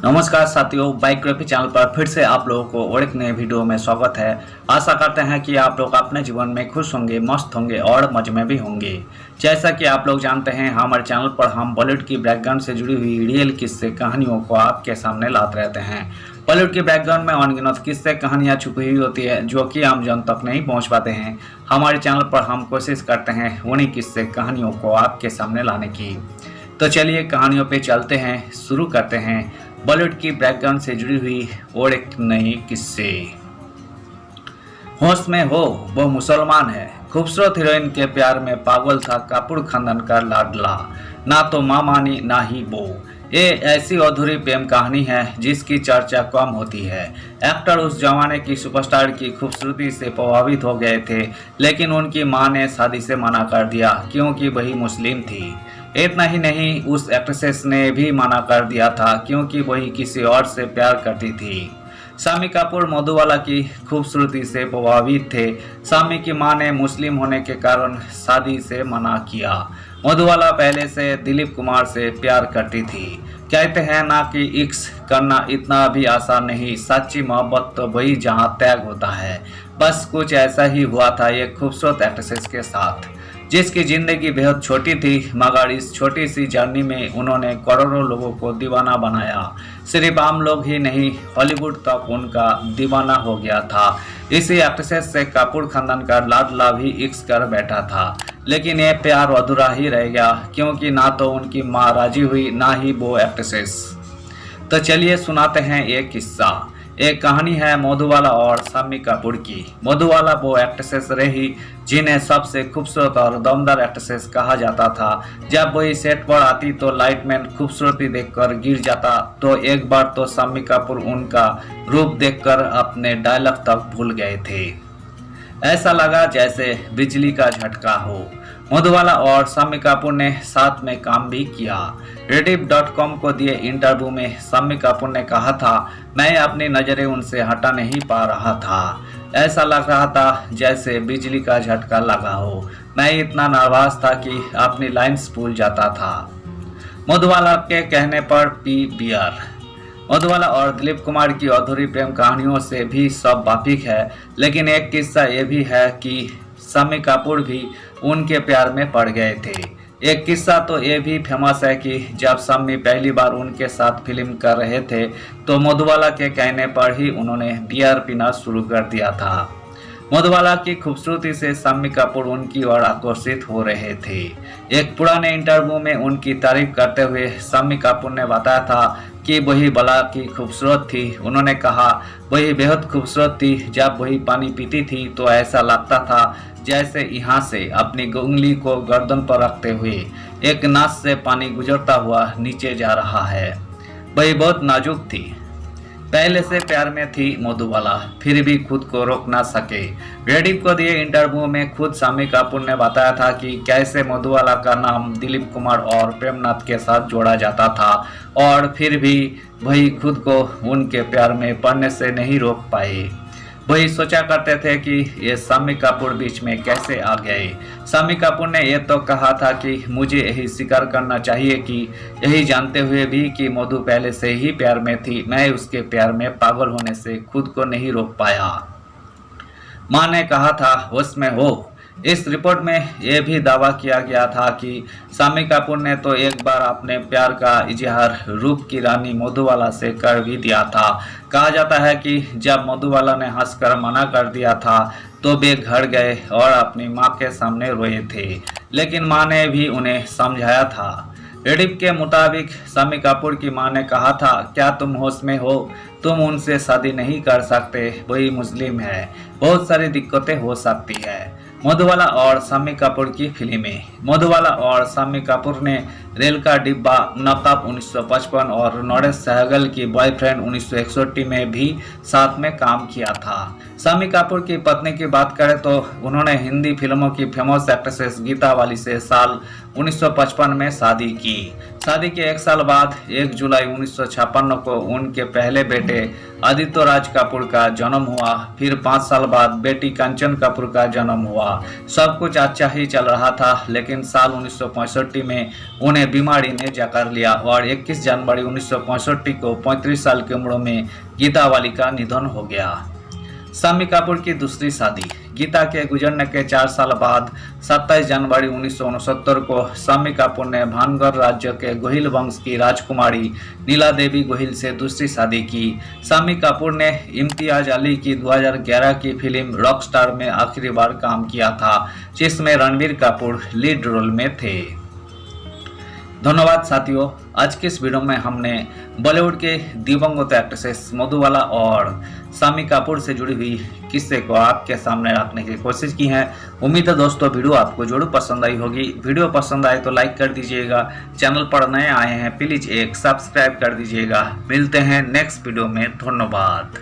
नमस्कार साथियों, biography channel पर फिर से आप लोगों को और एक नए वीडियो में स्वागत है। आशा करते हैं कि आप लोग अपने जीवन में खुश होंगे, मस्त होंगे और मजे में भी होंगे। जैसा कि आप लोग जानते हैं, हमारे चैनल पर हम बॉलीवुड की बैकग्राउंड से जुड़ी हुई रियल किस्से कहानियों को आपके सामने लाते रहते हैं। बॉलीवुड की बैकग्राउंड में अनगिनत किस्से कहानियाँ छुपी हुई होती है जो कि आम जन तक नहीं पहुँच पाते हैं। हमारे चैनल पर हम कोशिश करते हैं उन्हीं किस्से कहानियों को आपके सामने लाने की। तो चलिए कहानियों पे चलते हैं, शुरू करते हैं बॉलीवुड की बैकग्राउंड से जुड़ी हुई और एक नई किस्से। होश में हो वो मुसलमान है, खूबसूरत हीरोइन के प्यार में पागल था कपूर खानदान का लाडला, ना तो माँ मानी ना ही वो। ये ऐसी अधूरी प्रेम कहानी है जिसकी चर्चा कम होती है। एक्टर उस जमाने की सुपरस्टार की खूबसूरती से प्रभावित हो गए थे, लेकिन उनकी मां ने शादी से मना कर दिया क्योंकि वही मुस्लिम थी। इतना ही नहीं, उस एक्ट्रेसेस ने भी मना कर दिया था क्योंकि वही किसी और से प्यार करती थी। शामी कपूर मधुबाला की खूबसूरती से प्रभावित थे। शामी की मां ने मुस्लिम होने के कारण शादी से मना किया। मधुबाला पहले से दिलीप कुमार से प्यार करती थी। कहते हैं ना कि इश्क करना इतना भी आसान नहीं, सच्ची मोहब्बत तो वही जहां त्याग होता है। बस कुछ ऐसा ही हुआ था एक खूबसूरत एक्ट्रेसेस के साथ, जिसकी जिंदगी बेहद छोटी थी, मगर इस छोटी सी जर्नी में उन्होंने करोड़ों लोगों को दीवाना बनाया। सिर्फ आम लोग ही नहीं, हॉलीवुड तक उनका दीवाना हो गया था। इसी एक्ट्रेसेस से कपूर खानदान का लाडला भी इश्क कर बैठा था, लेकिन ये प्यार अधूरा ही रह गया क्योंकि ना तो उनकी मां राजी हुई ना ही वो एक्ट्रेसेस। तो चलिए सुनाते हैं एक किस्सा। एक कहानी है मधुबाला और शामी कपूर की। मधुबाला वो एक्ट्रेसेस रही जिन्हें सबसे खूबसूरत और दमदार एक्ट्रेसेस कहा जाता था। जब वही सेट पर आती तो लाइटमैन खूबसूरती देखकर गिर जाता, तो एक बार तो शामी कपूर उनका रूप देखकर अपने डायलॉग तक भूल गए थे। ऐसा लगा जैसे बिजली का झटका हो। मधुबाला और शामी कपूर ने साथ में काम भी किया। Rediff.com को दिए इंटरव्यू में शामी कपूर ने कहा था, मैं अपनी नज़रें उनसे हटा नहीं पा रहा था। ऐसा लग रहा था जैसे बिजली का झटका लगा हो। मैं इतना नर्वस था कि अपनी लाइन्स भूल जाता था। मधुबाला के कहने पर पी बियर। मधुबाला और दिलीप कुमार की अधूरी प्रेम कहानियों से भी सब वाकिफ है, लेकिन एक किस्सा ये भी है कि शामी कपूर भी उनके प्यार में पड़ गए थे। एक किस्सा तो ये भी फेमस है कि जब शामी पहली बार उनके साथ फिल्म कर रहे थे तो मधुबाला के कहने पर ही उन्होंने बियर पीना शुरू कर दिया था। मधुबाला की खूबसूरती से शामी कपूर उनकी ओर आकर्षित हो रहे थे। एक पुराने इंटरव्यू में उनकी तारीफ करते हुए शामी कपूर ने बताया था कि वही बाला की खूबसूरत थी। उन्होंने कहा, वही बेहद खूबसूरत थी। जब वही पानी पीती थी तो ऐसा लगता था जैसे यहाँ से अपनी उंगली को गर्दन पर रखते हुए एक नास से पानी गुजरता हुआ नीचे जा रहा है। वही बहुत नाजुक थी। पहले से प्यार में थी मधुबाला, फिर भी खुद को रोक ना सके। रेडिफ को दिए इंटरव्यू में खुद शामी कपूर ने बताया था कि कैसे मधुबाला का नाम दिलीप कुमार और प्रेमनाथ के साथ जोड़ा जाता था, और फिर भी वही खुद को उनके प्यार में पड़ने से नहीं रोक पाए। वही सोचा करते थे कि ये शामी कपूर बीच में कैसे आ गए। शामी कपूर ने यह तो कहा था कि मुझे यही स्वीकार करना चाहिए कि यही जानते हुए भी कि मधु पहले से ही प्यार में थी, मैं उसके प्यार में पागल होने से खुद को नहीं रोक पाया। मां ने कहा था होश में हो। इस रिपोर्ट में यह भी दावा किया गया था कि शामी कपूर ने तो एक बार अपने प्यार का इजहार रूप की रानी मधुबाला से कर भी दिया था। कहा जाता है कि जब मधुबाला ने हंसकर मना कर दिया था तो वे घर गए और अपनी मां के सामने रोए थे, लेकिन मां ने भी उन्हें समझाया था। रेडिफ के मुताबिक शामी कपूर की मां ने कहा था, क्या तुम होश में हो? तुम उनसे शादी नहीं कर सकते, वही मुस्लिम है, बहुत सारी दिक्कतें हो सकती है। मधुबाला और शामी कपूर की फिल्में। मधुबाला और शामी कपूर ने रेल का डिब्बा, नकाब 1955 और नरेश सहगल की बॉयफ्रेंड 1961 में भी साथ में काम किया था। शामी कपूर की पत्नी की बात करें तो उन्होंने हिंदी फिल्मों की फेमस एक्ट्रेसेस गीता वाली से साल 1955 में शादी की। शादी के एक साल बाद 1 जुलाई 1956 को उनके पहले बेटे आदित्य राज कपूर का जन्म हुआ। फिर 5 साल बाद बेटी कंचन कपूर का जन्म हुआ। सब कुछ अच्छा ही चल रहा था, लेकिन साल 1965 में उन्हें बीमारी ने जकड़ लिया और 21 जनवरी 1965 को 35 साल की उम्र में गीता वाली का निधन हो गया। शम्मी कपूर की दूसरी शादी। गीता के गुजरने के 4 साल बाद 27 जनवरी 1969 को शम्मी कपूर ने भानगढ़ राज्य के गोहिल वंश की राजकुमारी नीला देवी गोहिल से दूसरी शादी की। शम्मी कपूर ने इम्तियाज अली की 2011 की फिल्म रॉकस्टार में आखिरी बार काम किया था, जिसमें रणबीर कपूर लीड रोल में थे। धन्यवाद साथियों, आज की इस वीडियो में हमने बॉलीवुड के दिवंगत एक्ट्रेसेस मधुबाला और शम्मी कपूर से जुड़ी हुई किस्से को आपके सामने रखने की कोशिश की है। उम्मीद है दोस्तों वीडियो आपको जरूर पसंद आई होगी। वीडियो पसंद आए तो लाइक कर दीजिएगा। चैनल पर नए आए हैं प्लीज एक सब्सक्राइब कर दीजिएगा। मिलते हैं नेक्स्ट वीडियो में। धन्यवाद।